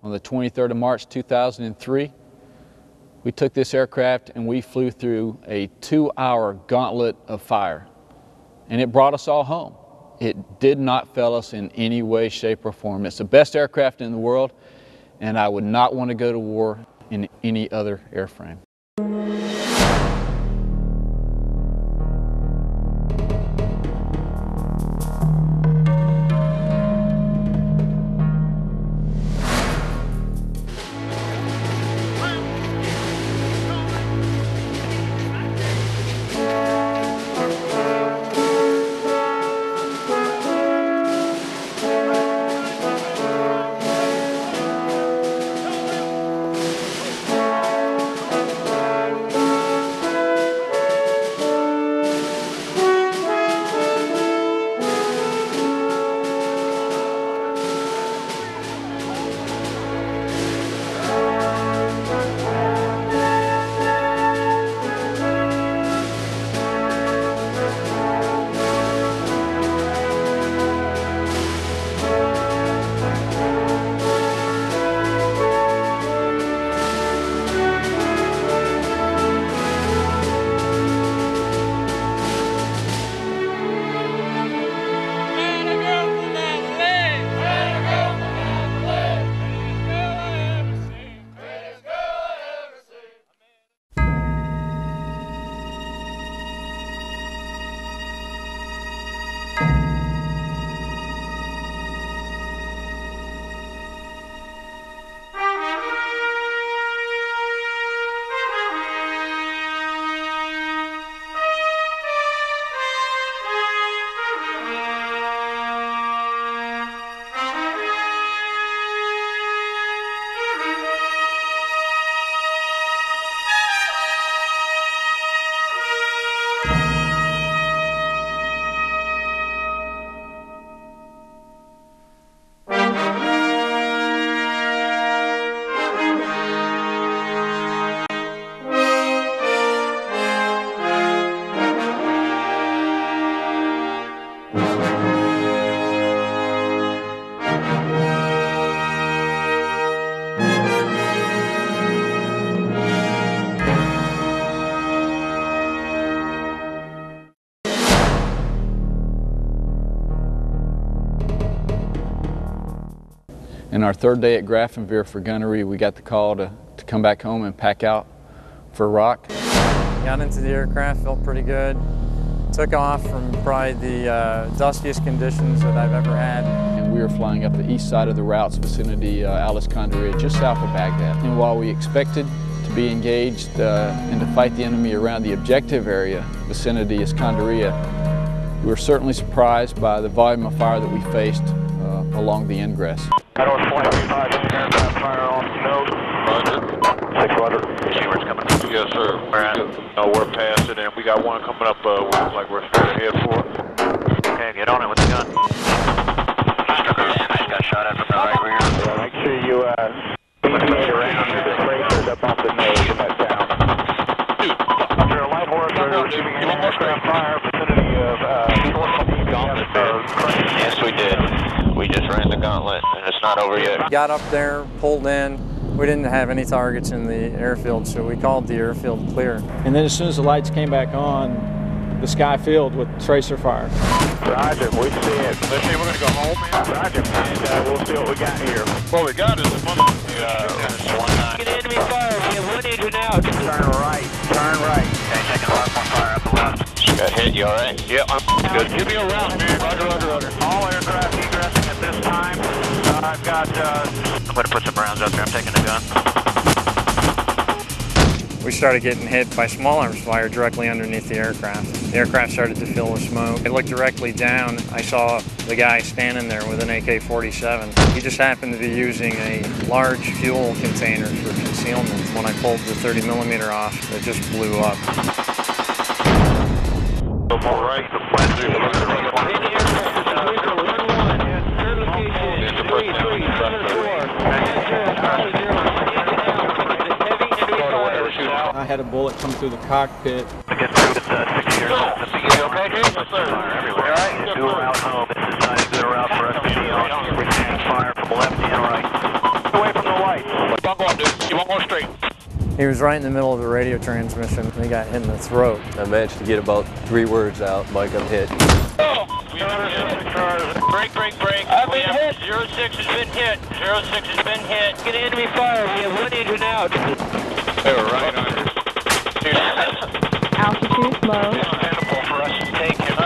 on the 23rd of March 2003. We took this aircraft and we flew through a 2-hour gauntlet of fire, and it brought us all home. It did not fail us in any way, shape, or form. It's the best aircraft in the world, and I would not want to go to war in any other airframe. And our third day at Grafenwehr for gunnery, we got the call to come back home and pack out for Iraq. Got into the aircraft, felt pretty good. Took off from probably the dustiest conditions that I've ever had. And we were flying up the east side of the route's vicinity, Al-Iskandariya, just south of Baghdad. And while we expected to be engaged and to fight the enemy around the objective area, vicinity Iskandariya, we were certainly surprised by the volume of fire that we faced along the ingress. North Flight 5, aircraft fire off node. Roger. 600. Receivers coming. Yes, sir. Where at? We're past it, and we got one coming up. Looks like we're straight ahead for it. Okay, get on it with the gun. Damn, I got shot at from the right rear. Yeah, make sure you speed around the tracers up off the nose and that down. After a light horse, we're receiving an aircraft fire vicinity of Gauntlet. Yes, we did. We just ran the gauntlet, and it's not over yet. Got up there, pulled in. We didn't have any targets in the airfield, so we called the airfield clear. And then as soon as the lights came back on, the sky filled with tracer fire. Roger, we see it. Let's say we're going to go home, man. Roger, and we'll see what we got here. What we got is a bunch of Get enemy fire. We have one engine out. Turn right. Turn right. Okay, taking a lot more fire up the left. Got hit, you all right? Yeah, I'm good. Give me a round, man. Roger, roger, roger. All aircraft egressing at this time. I've got, I'm going to put some rounds out there. I'm taking the gun. We started getting hit by small arms fire directly underneath the aircraft. The aircraft started to fill with smoke. I looked directly down. I saw the guy standing there with an AK-47. He just happened to be using a large fuel container for concealment. When I pulled the 30mm off, it just blew up. All right, the I had a bullet come through the cockpit. get through with 6 years. You okay, James? Yes, sir. Everywhere. All right, do a route home. This is not a good route for us to be on. We're seeing fire from left and right. Away from the He was right in the middle of the radio transmission and he got hit in the throat. I managed to get about 3 words out. Mike, I'm hit. Break. I've been hit. 06 has been hit. 06 has been hit. Get enemy fire. We have one engine out. They were right on us. Altitude low. Animal for us to take him.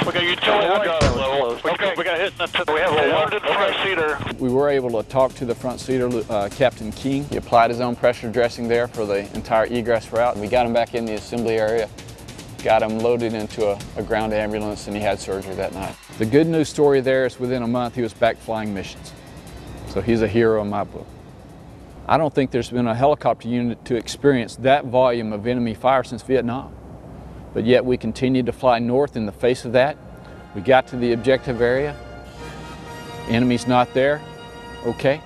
We got utility level. Okay, we got hit. We have a wounded front seater. We were able to talk to the front seater, Captain King. He applied his own pressure dressing there for the entire egress route. We got him back in the assembly area, got him loaded into a ground ambulance, and he had surgery that night. The good news story there is within a month he was back flying missions. So he's a hero in my book. I don't think there's been a helicopter unit to experience that volume of enemy fire since Vietnam. But yet we continued to fly north in the face of that. We got to the objective area. Enemy's not there, okay.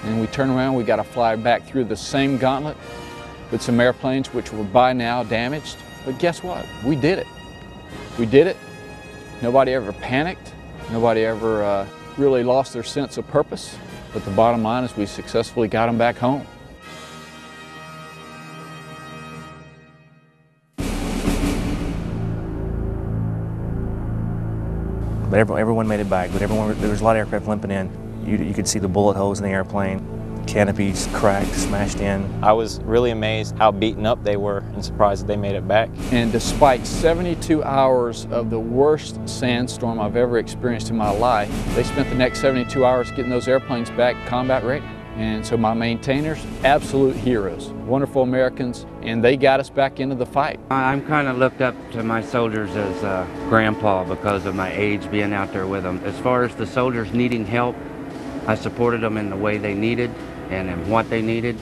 And we turn around, we got to fly back through the same gauntlet with some airplanes which were by now damaged. But guess what? We did it. We did it. Nobody ever panicked. Nobody ever really lost their sense of purpose. But the bottom line is we successfully got them back home. But everyone made it back. But there was a lot of aircraft limping in. You could see the bullet holes in the airplane. Canopies cracked, smashed in. I was really amazed how beaten up they were and surprised that they made it back. And despite 72 hours of the worst sandstorm I've ever experienced in my life, they spent the next 72 hours getting those airplanes back combat ready. And so my maintainers, absolute heroes, wonderful Americans, and they got us back into the fight. I'm kind of looked up to my soldiers as a grandpa because of my age being out there with them. As far as the soldiers needing help, I supported them in the way they needed and in what they needed,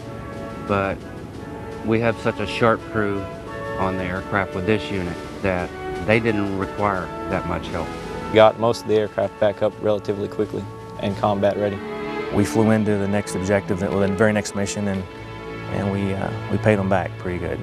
but we have such a sharp crew on the aircraft with this unit that they didn't require that much help. We got most of the aircraft back up relatively quickly and combat ready. We flew into the next objective, the very next mission, and we paid them back pretty good.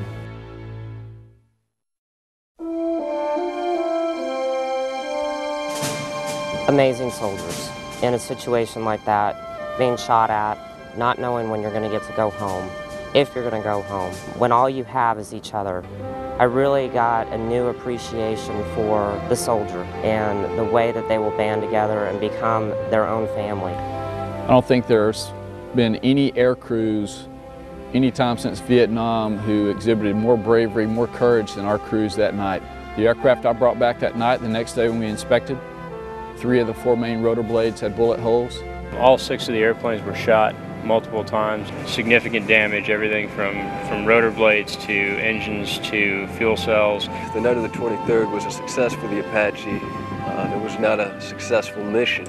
Amazing soldiers. In a situation like that, being shot at, not knowing when you're going to get to go home, if you're going to go home, when all you have is each other. I really got a new appreciation for the soldier and the way that they will band together and become their own family. I don't think there's been any air crews anytime since Vietnam who exhibited more bravery, more courage than our crews that night. The aircraft I brought back that night, the next day when we inspected, 3 of the 4 main rotor blades had bullet holes. All 6 of the airplanes were shot multiple times. Significant damage, everything from rotor blades to engines to fuel cells. The night of the 23rd was a success for the Apache. It was not a successful mission.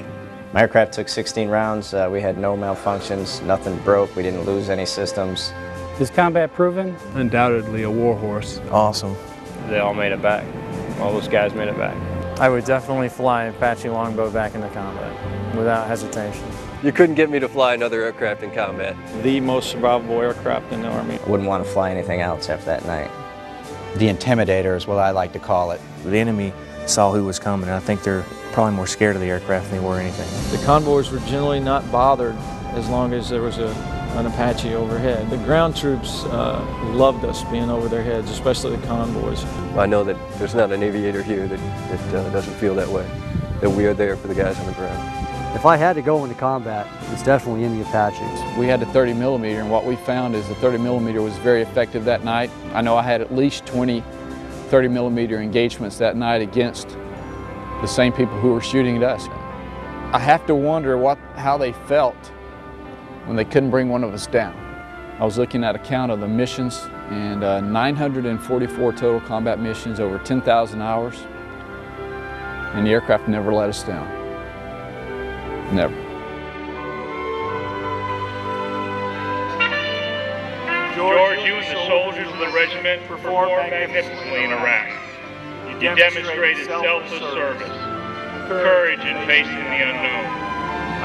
My aircraft took 16 rounds. We had no malfunctions, nothing broke, we didn't lose any systems. Is combat proven? Undoubtedly a warhorse. Awesome. They all made it back. All those guys made it back. I would definitely fly an Apache Longbow back into combat without hesitation. You couldn't get me to fly another aircraft in combat. The most survivable aircraft in the Army. Wouldn't want to fly anything else after that night. The Intimidator is what I like to call it. The enemy saw who was coming, and I think they're probably more scared of the aircraft than they were anything. The convoys were generally not bothered as long as there was an Apache overhead. The ground troops loved us being over their heads, especially the convoys. I know that there's not an aviator here that doesn't feel that way, that we are there for the guys on the ground. If I had to go into combat, it's definitely in the Apaches. We had the 30 millimeter, and what we found is the 30 millimeter was very effective that night. I know I had at least 20 30 millimeter engagements that night against the same people who were shooting at us. I have to wonder how they felt when they couldn't bring one of us down. I was looking at a count of the missions, and 944 total combat missions, over 10,000 hours, and the aircraft never let us down. Never. George, you and the soldiers of the regiment performed magnificently in Iraq. You demonstrated selfless service, courage in facing the unknown,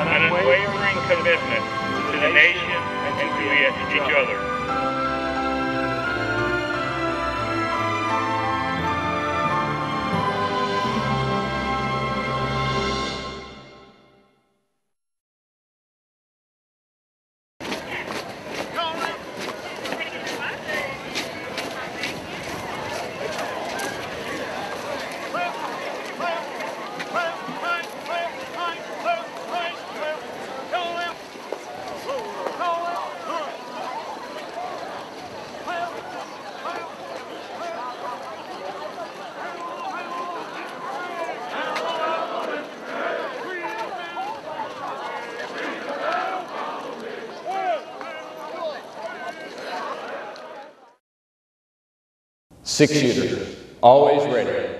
an unwavering commitment to the nation and to each other. 6-shooter, always ready.